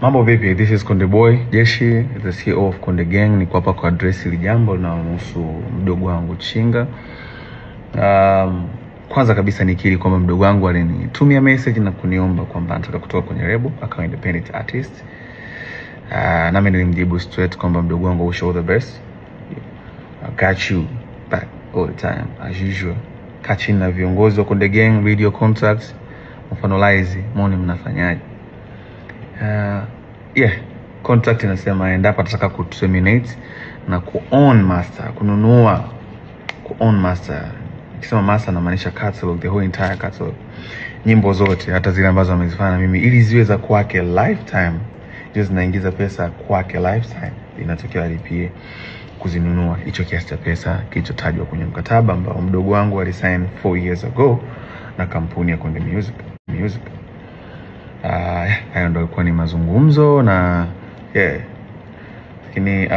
Mambo vipi? This is Konde Boy Jeshi, the CEO of Konde Gang. Niko hapa kwa address hili jambo linalohusu mdogo wangu Chinga. Kwanza kabisa nikiri kwamba mdogo wangu alinitumia message na kuniomba kwamba anataka kutoka kwenye label akawa independent artist. Nami nilimjibu straight kwamba mdogo wangu, wish all the best. I got you back all the time as usual. Kachini na viongozi wa Konde Gang, video contracts, mfanolize, muone mnafanyaje. Contract inasema endapo atataka kuterminate na ku-own master, kununua ku-own master. Nikisema master namaanisha catalog, the whole entire catalog. Nyimbo zote hata zile ambazo amezifanya mimi ili ziwe za kwake lifetime. Hizo zinaingiza pesa kwake lifetime. Inatokea alipie kuzinunua hicho kiasi cha pesa kilichotajwa kwenye mkataba ambao mdogo wangu alisign 4 years ago na kampuni ya Konde Music. Hayo ndio ilikuwa ni mazungumzo na lakini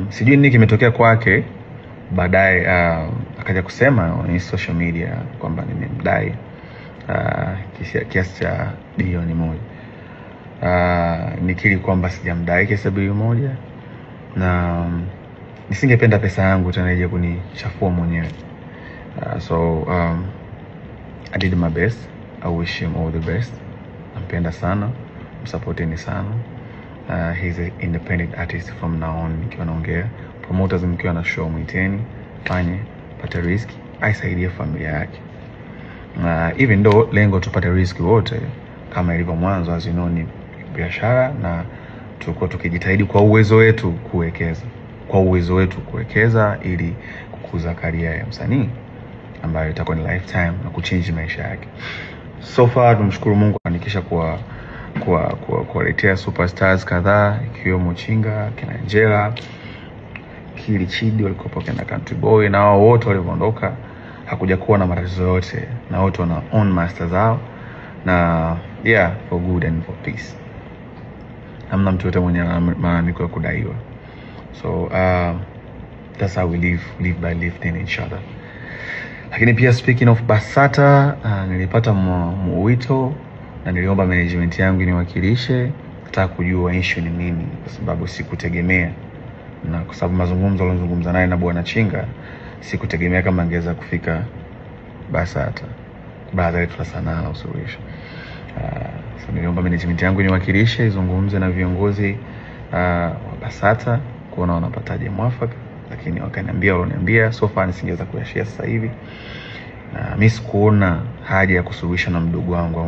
sijui nini kimetokea kwake. Baadaye akaja kusema kwenye social media kwamba nimemdai kiasi cha bilioni 1. Nikiri kwamba sijamdai kiasi bilioni 1 na nisingependa pesa yangu tena ije kunichafua mwenyewe. I did my best. I wish him all the best. Nampenda sana, msupporteni sana. He's an independent artist from now on. Nikiwa naongea promoters, mkiwa na show mwiteni, fanye pata risk, aisaidie familia yake. Even though lengo tupate risk wote kama ilivyo mwanzo, as you know, ni biashara na tulikuwa tukijitahidi kwa uwezo wetu kuwekeza ili kukuza career ya msanii ambayo itakuwa ni lifetime na kuchange maisha yake. So far tumshukuru Mungu anikisha kuwaletea superstars kadhaa ikiwemo Chinga, kina Angela, Kili Chidi walikuwa kina Country Boy, na wao wote walivyoondoka hakuja kuwa na matatizo yote, na wote wana own master zao na for good and for peace. Hamna mtu yote mwenye malalamiko ya kudaiwa. So that's how we live by lifting each other. Lakini pia speaking of BASATA, nilipata mwito na niliomba management yangu niwakilishe, nataka kujua issue ni nini, kwa sababu sikutegemea, na kwa sababu mazungumzo alizungumza naye na bwana Chinga, sikutegemea kama angeweza kufika BASATA. Baada ya sana na usuluhisho. So niliomba management yangu niwakilishe, izungumze na viongozi wa BASATA kuona wanapataje mwafaka, lakini wakaniambia so far nisingeweza kuyashare sasa hivi. Mimi sikuona haja ya kusuluhisha na mdogo wangu.